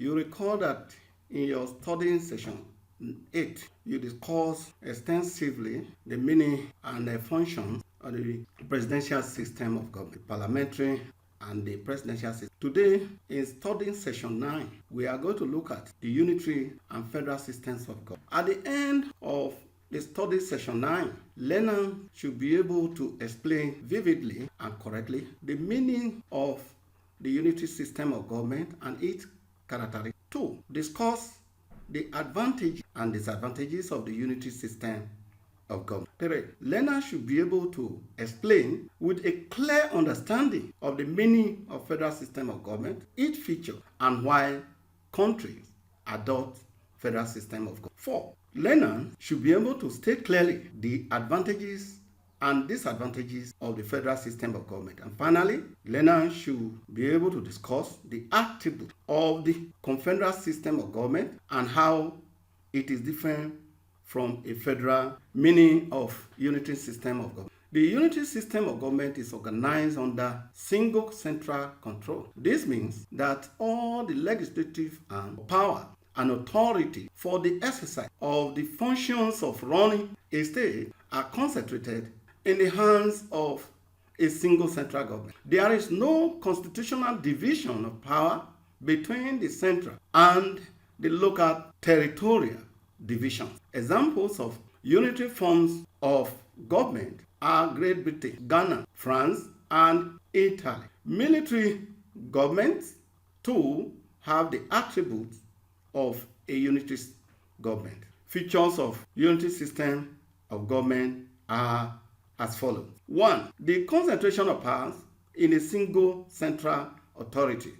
You recall that in your studying session 8, you discussed extensively the meaning and the functions of the presidential system of government, parliamentary and the presidential system. Today, in studying session 9, we are going to look at the unitary and federal systems of government. At the end of the study session 9, learners should be able to explain vividly and correctly the meaning of the unitary system of government and its characteristics. 2. Discuss the advantages and disadvantages of the unitary system of government. 3. Learners should be able to explain with a clear understanding of the meaning of federal system of government, its feature, and why countries adopt federal system of government. 4. Learners should be able to state clearly the advantages and disadvantages of the federal system of government. And finally, learners should be able to discuss the attributes of the confederal system of government and how it is different from a federal meaning of unitary system of government. The unitary system of government is organized under single central control. This means that all the legislative power and authority for the exercise of the functions of running a state are concentrated in the hands of a single central government. There is no constitutional division of power between the central and the local territorial divisions. Examples of unitary forms of government are Great Britain, Ghana, France, and Italy. Military governments too have the attributes of a unitary government. Features of unitary system of government are as follows. 1. The concentration of powers in a single central authority.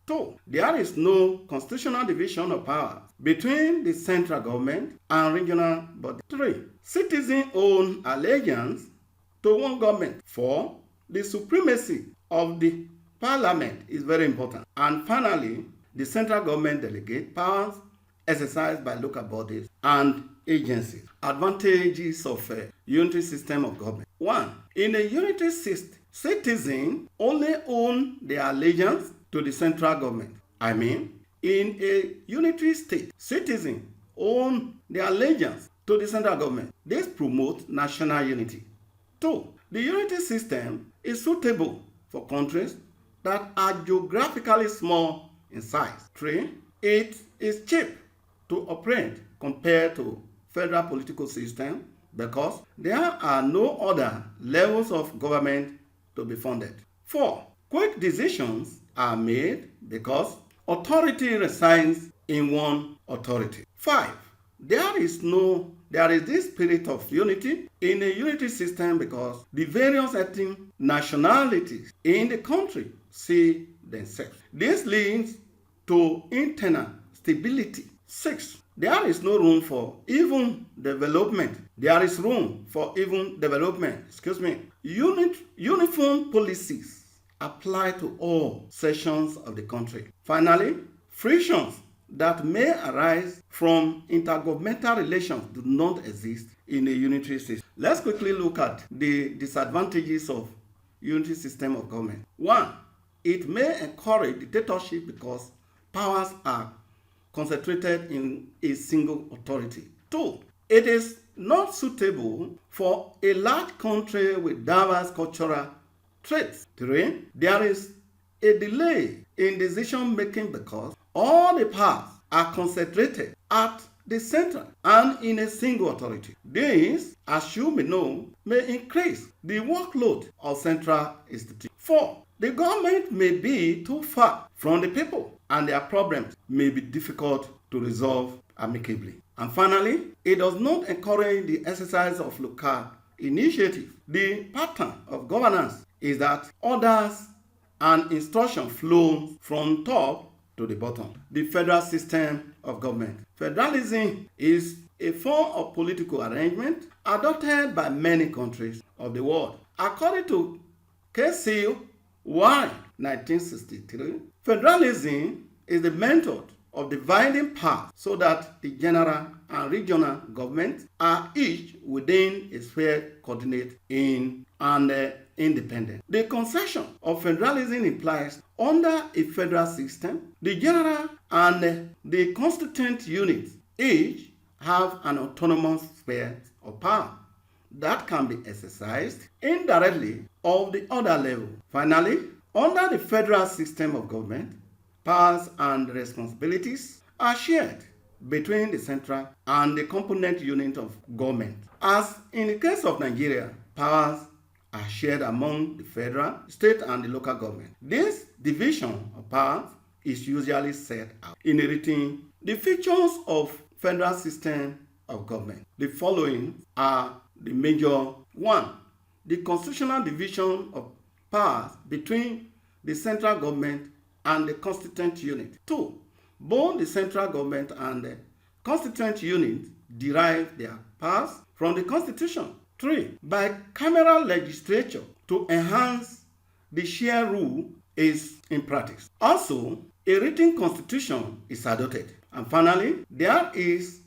2. There is no constitutional division of power between the central government and regional bodies. 3. Citizens own allegiance to one government. 4. The supremacy of the parliament is very important. And finally, the central government delegates powers exercised by local bodies and agencies. Advantages of a unitary system of government. 1. In a unitary system, citizens only own their allegiance to the central government. In a unitary state, citizens own their allegiance to the central government. This promotes national unity. 2. The unitary system is suitable for countries that are geographically small in size. 3. It is cheap to operate compared to federal political system because there are no other levels of government to be funded. 4. Quick decisions are made because authority resides in one authority. 5. There is this spirit of unity in a unitary system because the various ethnic nationalities in the country see themselves. This leads to internal stability. 6. There is no room for even development. There is room for even development. Uniform policies apply to all sections of the country. Finally, frictions that may arise from intergovernmental relations do not exist in a unitary system. Let's quickly look at the disadvantages of unitary system of government. 1. It may encourage dictatorship because powers are concentrated in a single authority. 2. It is not suitable for a large country with diverse cultural traits. 3. There is a delay in decision making because all the powers are concentrated at the center and in a single authority. This, as you may know, may increase the workload of central institutions. 4. The government may be too far from the people and their problems may be difficult to resolve amicably. And finally, it does not encourage the exercise of local initiative. The pattern of governance is that orders and instruction flow from top to the bottom. The federal system of government. Federalism is a form of political arrangement adopted by many countries of the world. According to Casey Y. 1963, federalism is the method of dividing powers so that the general and regional governments are each within a sphere coordinate in and independent. The conception of federalism implies under a federal system, the general and the constituent units each have an autonomous sphere of power that can be exercised indirectly of the other level. Finally, under the federal system of government, powers and responsibilities are shared between the central and the component unit of government. As in the case of Nigeria, powers are shared among the federal, state, and the local government. This division of powers is usually set out inheriting the features of federal system of government. The following are the major: 1. The constitutional division of powers between the central government and the constituent unit. 2. Both the central government and the constituent unit derive their powers from the Constitution. 3. Bicameral legislature to enhance the shared rule is in practice. Also, a written constitution is adopted. And finally, there is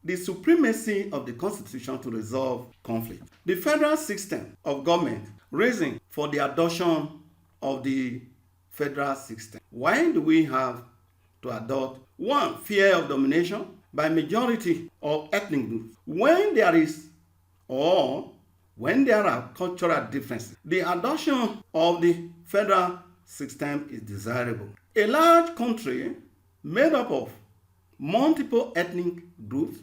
the supremacy of the Constitution to resolve conflict. The federal system of government reason for the adoption of the federal system. Why do we have to adopt? 1. Fear of domination by majority of ethnic groups. When there are cultural differences, the adoption of the federal system is desirable. A large country made up of multiple ethnic groups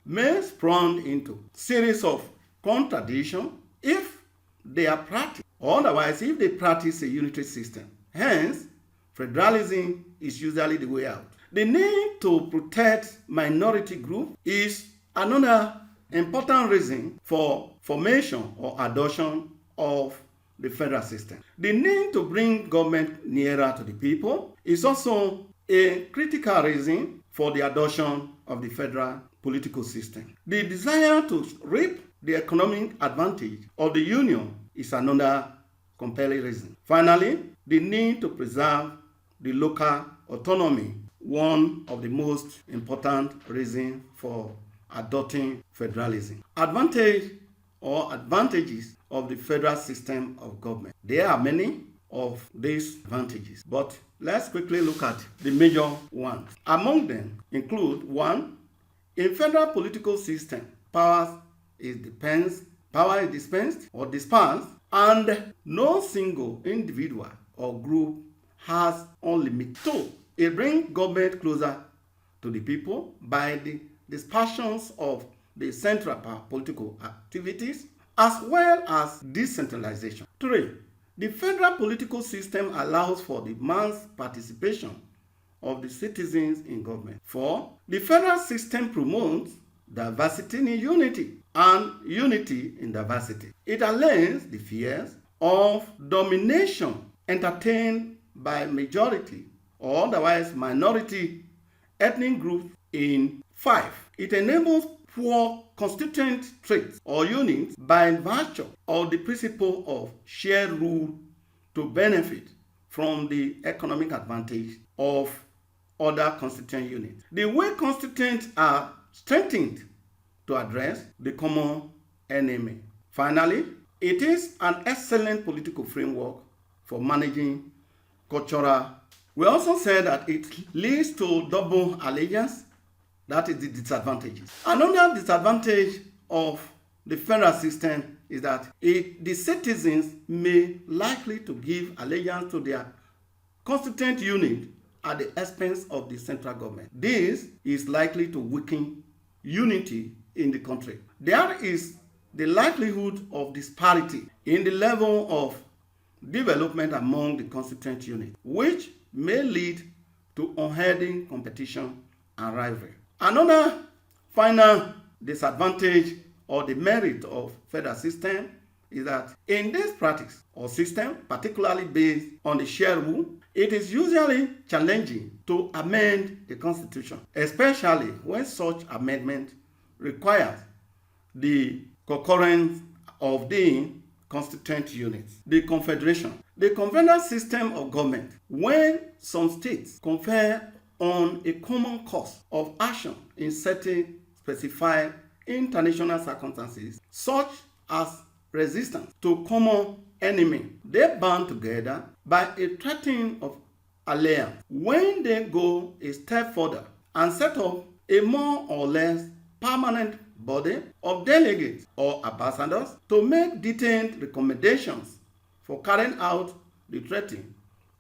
may spawn into series of contradictions if they are practiced. Otherwise, if they practice a unitary system. Hence, federalism is usually the way out. The need to protect minority groups is another important reason for formation or adoption of the federal system. The need to bring government nearer to the people is also a critical reason for the adoption of the federal political system. The desire to reap the economic advantage of the union is another compelling reason. Finally, the need to preserve the local autonomy, one of the most important reasons for adopting federalism. Advantages of the federal system of government. There are many of these advantages, but let's quickly look at the major ones. Among them include: 1. In federal political system, power is dispensed or dispersed, and no single individual or group has unlimited. 2. It brings government closer to the people by the dispersions of the central political activities as well as decentralization. 3. The federal political system allows for the mass participation of the citizens in government. 4. The federal system promotes diversity in unity and unity in diversity. It allays the fears of domination entertained by majority or otherwise minority ethnic groups in 5. It enables poor constituent traits or units by virtue of the principle of shared rule to benefit from the economic advantage of other constituent units. The way constituents are strengthened to address the common enemy. Finally, it is an excellent political framework for managing cultural. We also said that it leads to double allegiance. That is the disadvantages. Another disadvantage of the federal system is that the citizens may likely to give allegiance to their constituent unit at the expense of the central government. This is likely to weaken unity in the country. There is the likelihood of disparity in the level of development among the constituent units, which may lead to unhealthy competition and rivalry. Another final disadvantage or the merit of federal system is that in this practice or system, particularly based on the shared rule, it is usually challenging to amend the Constitution, especially when such amendment requires the concurrence of the constituent units. The Confederation. The confederal system of government, when some states confer on a common course of action in certain specified international circumstances, such as resistance to common enemy. They band together by a treaty of alliance. When they go a step further and set up a more or less permanent body of delegates or ambassadors to make detailed recommendations for carrying out the treaty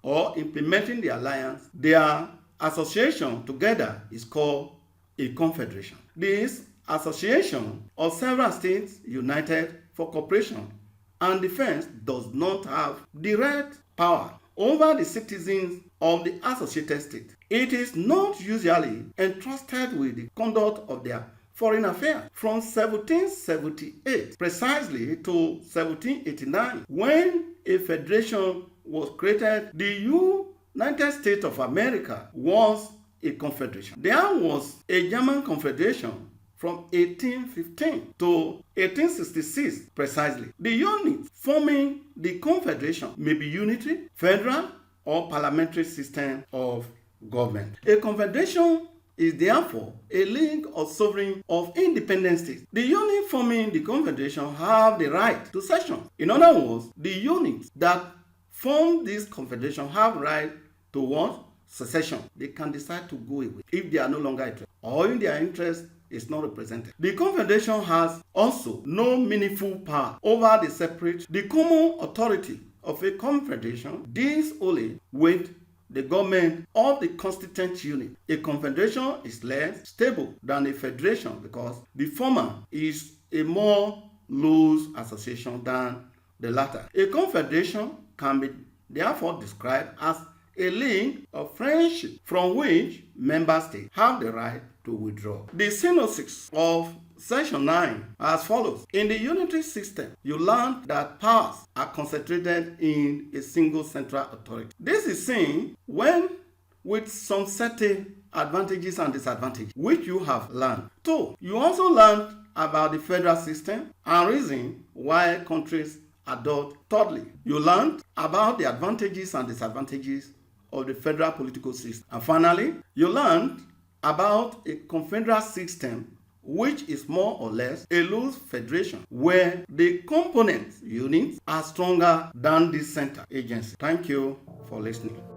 or implementing the alliance, their association together is called a confederation. This association of several states united for cooperation and defense does not have direct power over the citizens of the associated state. It is not usually entrusted with the conduct of their foreign affairs. From 1778 precisely to 1789, when a federation was created, the United States of America was a confederation. There was a German confederation from 1815 to 1866 precisely. The units forming the confederation may be unitary, federal, or parliamentary system of government. A confederation is therefore a league of sovereign of independent states. The units forming the confederation have the right to secession. In other words, the units that form this confederation have right to what? Secession. They can decide to go away if they are no longer interested or if their interest is not represented. The confederation has also no meaningful power over the common authority of a confederation deals only with the government of the constituent unit. A confederation is less stable than a federation because the former is a more loose association than the latter. A confederation can be therefore described as a league of friendship from which member states have the right to withdraw. The synopsis of Section 9 as follows. In the unitary system, you learn that powers are concentrated in a single central authority. This is seen when with some certain advantages and disadvantages, which you have learned. 2. You also learned about the federal system and reason why countries adopt. Thirdly, you learned about the advantages and disadvantages of the federal political system. And finally, you learned about a confederal system, which is more or less a loose federation where the component units are stronger than the center agency. Thank you for listening.